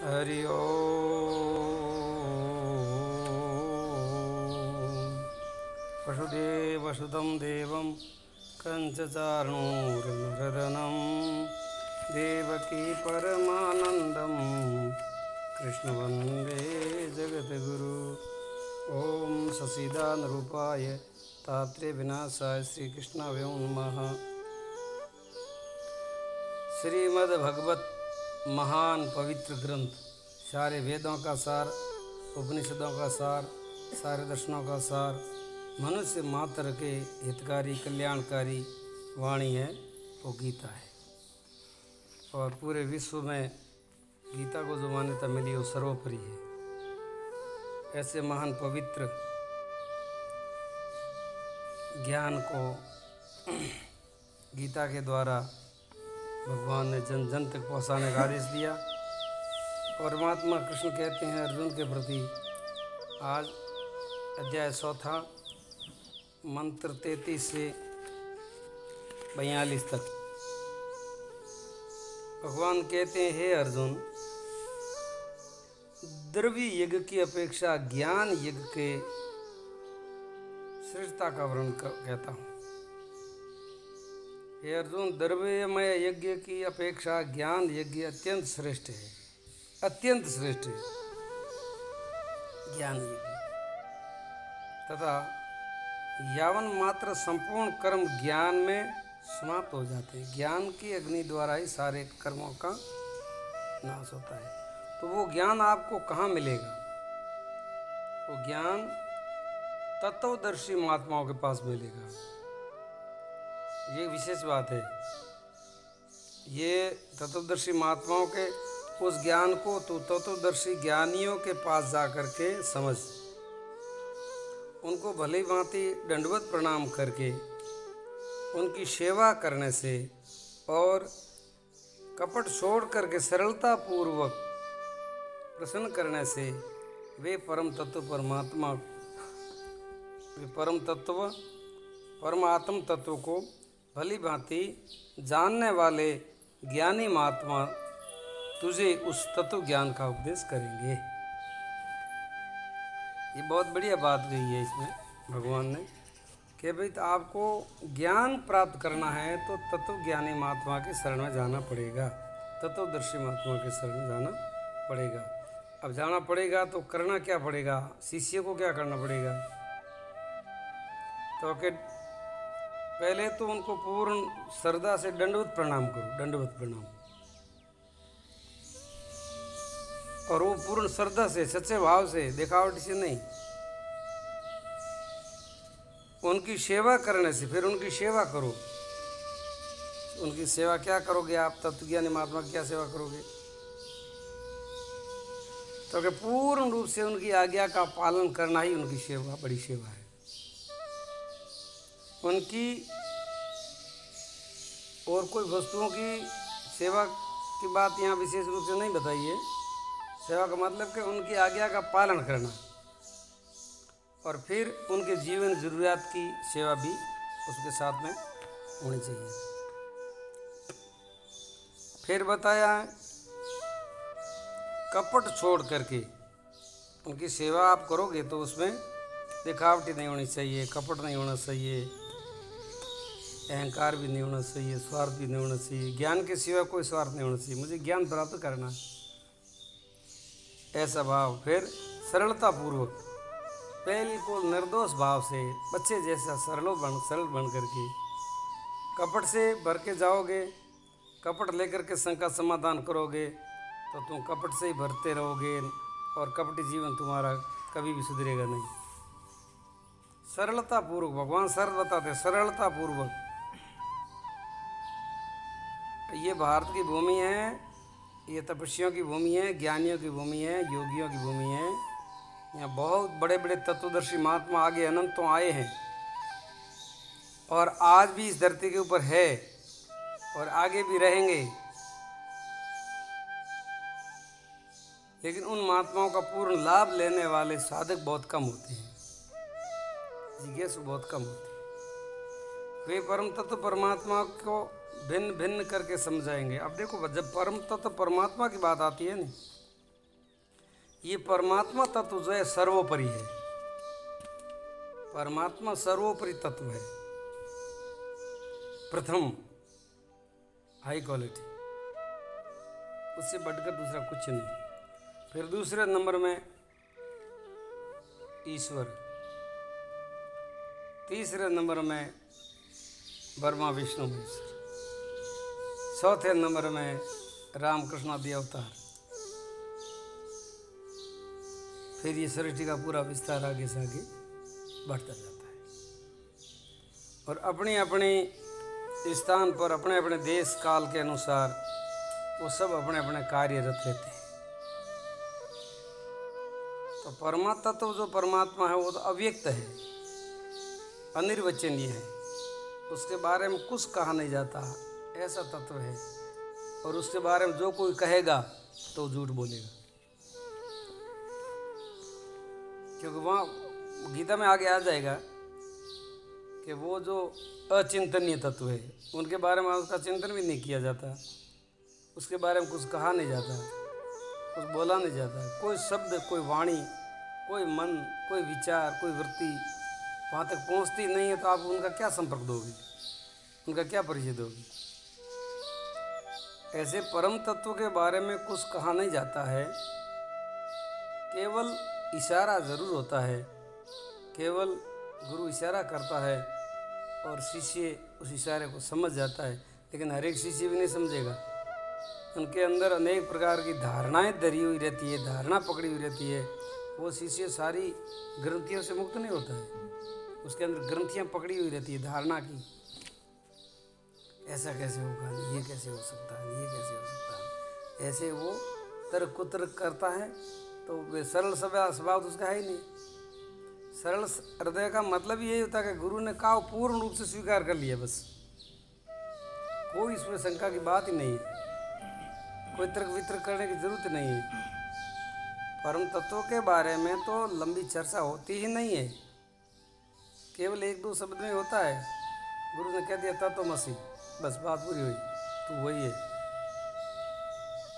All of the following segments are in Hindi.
हरि ओम। वसुदेवसुतं देवं कंसचाणूरमर्दनं देवकी परमानन्दं कृष्णवन्दे जगद्गुरु। ओम ससीदानरूपाय तात्रे विनाशाय श्रीकृष्णाय नमः। श्रीमद्भगवत महान पवित्र ग्रंथ, सारे वेदों का सार, उपनिषदों का सार, सारे दर्शनों का सार, मनुष्य मात्र के हितकारी कल्याणकारी वाणी है, वो गीता है। और पूरे विश्व में गीता को जो मान्यता मिली वो सर्वोपरि है। ऐसे महान पवित्र ज्ञान को गीता के द्वारा भगवान ने जन जन तक पहुँचाने का आदेश दिया। परमात्मा कृष्ण कहते हैं अर्जुन के प्रति, आज अध्याय 4 मंत्र 33 से 42 तक भगवान कहते हैं, हे अर्जुन, द्रव्य यज्ञ की अपेक्षा ज्ञान यज्ञ के श्रेष्ठता का वर्णन कहता हूँ। हे अर्जुन, द्रव्यमय यज्ञ की अपेक्षा ज्ञान यज्ञ अत्यंत श्रेष्ठ है, अत्यंत श्रेष्ठ है ज्ञान यज्ञ। तथा यावन मात्र संपूर्ण कर्म ज्ञान में समाप्त हो जाते हैं। ज्ञान की अग्नि द्वारा ही सारे कर्मों का नाश होता है। तो वो ज्ञान आपको कहाँ मिलेगा? वो ज्ञान तत्वदर्शी महात्माओं के पास मिलेगा। ये विशेष बात है। ये तत्वदर्शी महात्माओं के उस ज्ञान को तो तत्वदर्शी ज्ञानियों के पास जा कर के समझ, उनको भली भांति दंडवत प्रणाम करके उनकी सेवा करने से और कपट छोड़ करके सरलता पूर्वक प्रसन्न करने से वे परम तत्व परमात्मा, वे परम तत्व परमात्म तत्व को भली भांति जानने वाले ज्ञानी महात्मा तुझे उस तत्व ज्ञान का उपदेश करेंगे। ये बहुत बढ़िया बात कही है इसमें भगवान ने कि भाई तो आपको ज्ञान प्राप्त करना है तो तत्व ज्ञानी महात्मा के शरण में जाना पड़ेगा, तत्वदर्शी महात्मा के शरण में जाना पड़ेगा। अब जाना पड़ेगा तो करना क्या पड़ेगा? शिष्य को क्या करना पड़ेगा? तो कि पहले तो उनको पूर्ण श्रद्धा से दंडवत प्रणाम करो, दंडवत प्रणाम। और वो पूर्ण श्रद्धा से, सच्चे भाव से, दिखावट से नहीं। उनकी सेवा करने से, फिर उनकी सेवा करो। उनकी सेवा क्या करोगे आप? तत्वज्ञानी महात्मा की क्या सेवा करोगे? तो कि पूर्ण रूप से उनकी आज्ञा का पालन करना ही उनकी सेवा, बड़ी सेवा है। उनकी और कोई वस्तुओं की सेवा की बात यहाँ विशेष रूप से नहीं बताई है। सेवा का मतलब कि उनकी आज्ञा का पालन करना और फिर उनके जीवन जरूरियात की सेवा भी उसके साथ में होनी चाहिए। फिर बताया कपट छोड़ करके उनकी सेवा आप करोगे तो उसमें दिखावटी नहीं होनी चाहिए, कपट नहीं होना चाहिए, अहंकार भी नहीं होना चाहिए, स्वार्थ भी नहीं होना चाहिए। ज्ञान के सिवा कोई स्वार्थ नहीं होना चाहिए, मुझे ज्ञान प्राप्त करना है, ऐसा भाव। फिर सरलता पूर्वक, बिल्कुल निर्दोष भाव से, बच्चे जैसा सरल बन करके, कपट से भर के जाओगे, कपट लेकर के शंका समाधान करोगे तो तुम कपट से ही भरते रहोगे और कपटी जीवन तुम्हारा कभी भी सुधरेगा नहीं। सरलता पूर्वक, भगवान सरल बताते, सरलता पूर्वक। ये भारत की भूमि है, ये तपस्वियों की भूमि है, ज्ञानियों की भूमि है, योगियों की भूमि है। यहाँ बहुत बड़े बड़े तत्वदर्शी महात्मा आगे अनंतों आए हैं और आज भी इस धरती के ऊपर है और आगे भी रहेंगे। लेकिन उन महात्माओं का पूर्ण लाभ लेने वाले साधक बहुत कम होते हैं, जिज्ञासु बहुत कम होते हैं। वे परम तत्व परमात्मा को भिन्न भिन्न करके समझाएंगे। अब देखो, जब परम तत्व परमात्मा की बात आती है ना, ये परमात्मा तत्व जो है सर्वोपरि है। परमात्मा सर्वोपरि तत्व है, प्रथम हाई क्वालिटी, उससे बढ़कर दूसरा कुछ नहीं। फिर दूसरे नंबर में ईश्वर, तीसरे नंबर में ब्रह्मा विष्णु महेश्वर, चौथे नंबर में रामकृष्ण आदि अवतार। फिर ये सृष्टि का पूरा विस्तार आगे से आगे बढ़ता जाता है और अपनी अपनी स्थान पर अपने अपने देश काल के अनुसार वो सब अपने अपने कार्यरत रहते हैं। तो परमात्मा तो जो परमात्मा है वो तो अव्यक्त है, अनिर्वचनीय है, उसके बारे में कुछ कहा नहीं जाता, ऐसा तत्व है। और उसके बारे में जो कोई कहेगा तो झूठ बोलेगा, क्योंकि वहाँ गीता में आगे आ जाएगा कि वो जो अचिंतनीय तत्व है उनके बारे में उसका चिंतन भी नहीं किया जाता, उसके बारे में कुछ कहा नहीं जाता, कुछ बोला नहीं जाता। कोई शब्द, कोई वाणी, कोई मन, कोई विचार, कोई वृत्ति वहाँ तक पहुँचती नहीं है, तो आप उनका क्या संपर्क दोगे, उनका क्या परिचय दोगे। ऐसे परम तत्व के बारे में कुछ कहा नहीं जाता है, केवल इशारा ज़रूर होता है, केवल गुरु इशारा करता है और शिष्य उस इशारे को समझ जाता है, लेकिन हर एक शिष्य भी नहीं समझेगा। उनके अंदर अनेक प्रकार की धारणाएं धरी हुई रहती है, धारणा पकड़ी हुई रहती है। वो शिष्य सारी ग्रंथियों से मुक्त नहीं होता है, उसके अंदर ग्रंथियां पकड़ी हुई रहती है धारणा की। ऐसा कैसे होगा, ये कैसे हो सकता है, ये कैसे हो सकता है, ऐसे वो तर्क कुतर्क करता है। तो वे सरल स्वभाव तो उसका है ही नहीं। सरल हृदय का मतलब यही होता है कि गुरु ने कहा पूर्ण रूप से स्वीकार कर लिया, बस कोई इसमें शंका की बात ही नहीं है, कोई तर्क वितर्क करने की जरूरत नहीं है। परम तत्वों के बारे में तो लंबी चर्चा होती ही नहीं है, केवल एक दो शब्द में होता है। गुरु ने कह दिया तत्वमसि, बस बात पूरी हुई, तो वही है।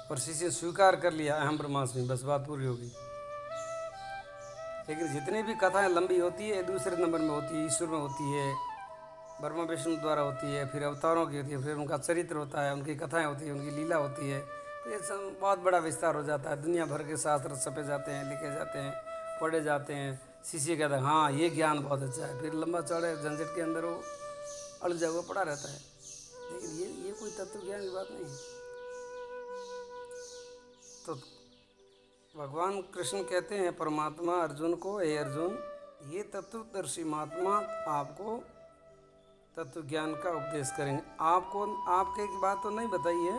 और शिष्य स्वीकार कर लिया अहम ब्रह्मास्मि, बस बात पूरी होगी। लेकिन जितनी भी कथाएं लंबी होती है, दूसरे नंबर में होती है, ईश्वर में होती है, ब्रह्मा विष्णु द्वारा होती है, फिर अवतारों की होती है, फिर उनका चरित्र होता है, उनकी कथाएं होती है, उनकी लीला होती है। तो ये सब बहुत बड़ा विस्तार हो जाता है। दुनिया भर के शास्त्र छपे जाते हैं, लिखे जाते हैं, पढ़े जाते हैं। शिष्य कहता है हाँ ये ज्ञान बहुत अच्छा है, फिर लंबा चौड़े झंझट के अंदर वो अड़जा हुआ पड़ा रहता है। लेकिन ये कोई तत्व ज्ञान की बात नहीं है। तो भगवान कृष्ण कहते हैं परमात्मा अर्जुन को, हे अर्जुन, ये तत्वदर्शी महात्मा आपको तत्व ज्ञान का उपदेश करेंगे। आपको आपके की बात तो नहीं बताई है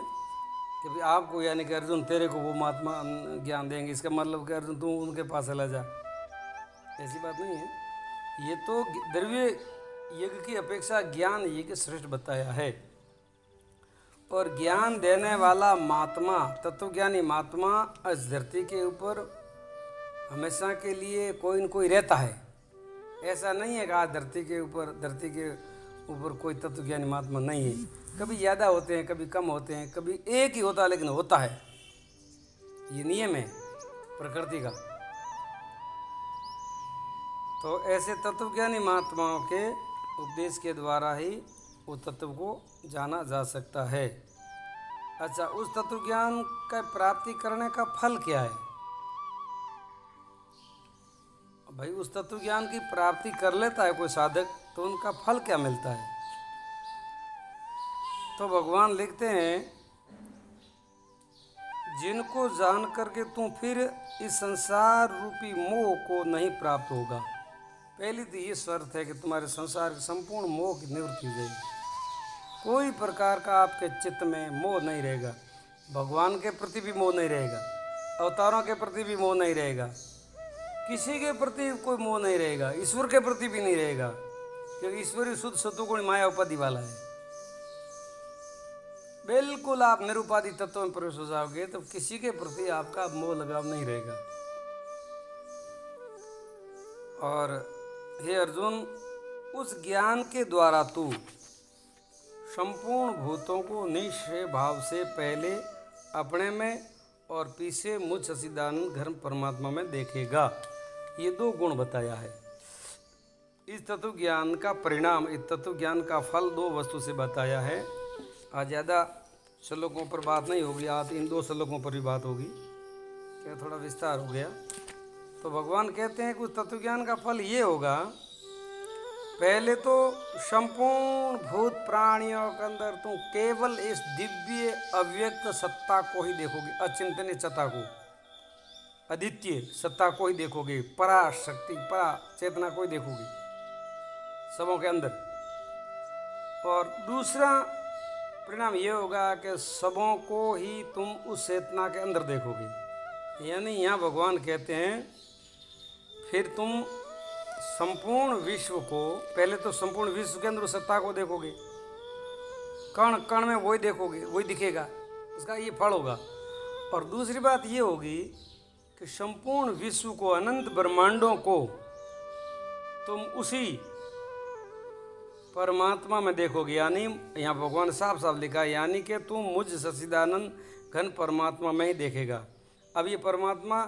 कि भाई आपको, यानी कि अर्जुन तेरे को वो महात्मा ज्ञान देंगे, इसका मतलब कि अर्जुन तू उनके पास चला जा, ऐसी बात नहीं है। ये तो द्रव्य यज्ञ की अपेक्षा ज्ञान यज्ञ श्रेष्ठ बताया है। और ज्ञान देने वाला महात्मा, तत्वज्ञानी महात्मा इस धरती के ऊपर हमेशा के लिए कोई न कोई रहता है। ऐसा नहीं है कि आज धरती के ऊपर कोई तत्वज्ञानी महात्मा नहीं है। कभी ज़्यादा होते हैं, कभी कम होते हैं, कभी एक ही होता है, लेकिन होता है। ये नियम है प्रकृति का। तो ऐसे तत्वज्ञानी महात्माओं के उपदेश के द्वारा ही वो तत्व को जाना जा सकता है। अच्छा, उस तत्व ज्ञान का प्राप्ति करने का फल क्या है? भाई उस तत्व ज्ञान की प्राप्ति कर लेता है कोई साधक, तो उनका फल क्या मिलता है? तो भगवान लिखते हैं, जिनको जान करके तू फिर इस संसार रूपी मोह को नहीं प्राप्त होगा। पहली तो ये शर्त है कि तुम्हारे संसार के संपूर्ण मोह की निवृत्ति हो जाएगी। कोई प्रकार का आपके चित्त में मोह नहीं रहेगा। भगवान के प्रति भी मोह नहीं रहेगा, अवतारों के प्रति भी मोह नहीं रहेगा, किसी के प्रति कोई मोह नहीं रहेगा, ईश्वर के प्रति भी नहीं रहेगा, क्योंकि ईश्वर ही शुद्ध सत्वगुण माया उपाधि वाला है। बिल्कुल आप निरुपाधि तत्व में प्रवेश हो जाओगे तो किसी के प्रति आपका मोह लगाव नहीं रहेगा। और हे अर्जुन, उस ज्ञान के द्वारा तू संपूर्ण भूतों को निश्चय भाव से पहले अपने में और पी से मुझ सच्चिदानंद घन परमात्मा में देखेगा। ये दो गुण बताया है। इस तत्व ज्ञान का परिणाम, इस तत्व ज्ञान का फल दो वस्तु से बताया है। आज ज़्यादा श्लोकों पर बात नहीं होगी, आज इन दो श्लोकों पर भी बात होगी, क्या थोड़ा विस्तार हो गया। तो भगवान कहते हैं कि उस तत्व ज्ञान का फल ये होगा, पहले तो संपूर्ण भूत प्राणियों के अंदर तुम केवल इस दिव्य अव्यक्त सत्ता को ही देखोगे, अचिंतनीय सत्ता को, अद्वितीय सत्ता को ही देखोगे, पराशक्ति परा चेतना को ही देखोगे सबों के अंदर। और दूसरा परिणाम ये होगा कि सबों को ही तुम उस चेतना के अंदर देखोगे। यानी यहाँ भगवान कहते हैं फिर तुम संपूर्ण विश्व को, पहले तो संपूर्ण विश्व के अंदर उस सत्ता को देखोगे, कण कण में वही देखोगे, वही दिखेगा, उसका ये फल होगा। और दूसरी बात ये होगी कि संपूर्ण विश्व को, अनंत ब्रह्मांडों को तुम उसी परमात्मा में देखोगे। यानी यहाँ भगवान साफ साफ लिखा है, यानी कि तुम मुझ सच्चिदानंद घन परमात्मा में ही देखेगा। अब ये परमात्मा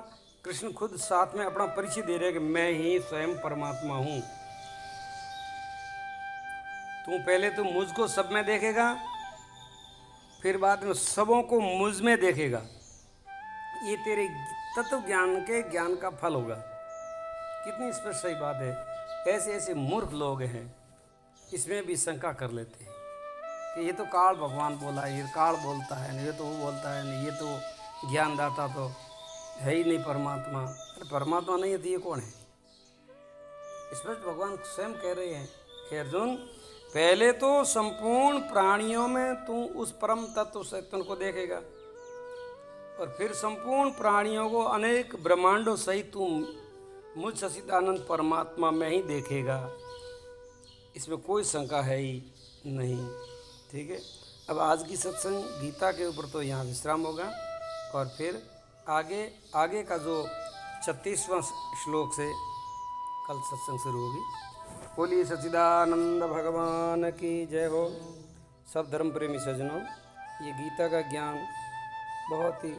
कृष्ण खुद साथ में अपना परिचय दे रहे हैं कि मैं ही स्वयं परमात्मा हूँ। तुम पहले तो मुझको सब में देखेगा, फिर बाद में सबों को मुझ में देखेगा। ये तेरे तत्व ज्ञान के ज्ञान का फल होगा। कितनी स्पष्ट सही बात है। ऐसे ऐसे मूर्ख लोग हैं, इसमें भी शंका कर लेते हैं कि ये तो काल भगवान बोला है, ये काल बोलता है, ये तो वो बोलता है, नहीं ये तो ज्ञानदाता तो है ही नहीं परमात्मा। अरे परमात्मा नहीं है तो ये कौन है? स्पष्ट भगवान स्वयं कह रहे हैं कि अर्जुन, पहले तो संपूर्ण प्राणियों में तू उस परम तत्व सत्य को देखेगा, और फिर संपूर्ण प्राणियों को अनेक ब्रह्मांडों सहित तू मुझ सच्चिदानंद परमात्मा में ही देखेगा। इसमें कोई शंका है ही नहीं। ठीक है, अब आज की सत्संग गीता के ऊपर तो यहाँ विश्राम होगा, और फिर आगे का जो 36वां श्लोक से कल सत्संग शुरू होगी। बोलिए सच्चिदानंद भगवान की जय हो। सब धर्म प्रेमी सज्जनों, ये गीता का ज्ञान बहुत ही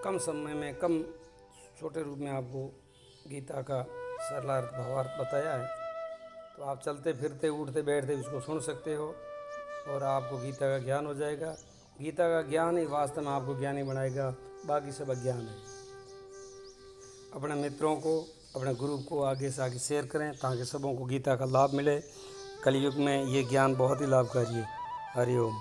कम समय में, कम छोटे रूप में आपको गीता का सरलार्थ भावार्थ बताया है। तो आप चलते फिरते उठते बैठते इसको सुन सकते हो, और आपको गीता का ज्ञान हो जाएगा। गीता का ज्ञान ही वास्तव में आपको ज्ञानी बनाएगा, बाकी सब अज्ञान है। अपने मित्रों को, अपने ग्रुप को आगे से आगे शेयर करें ताकि सबों को गीता का लाभ मिले। कलयुग में ये ज्ञान बहुत ही लाभकारी है। हरि ओम।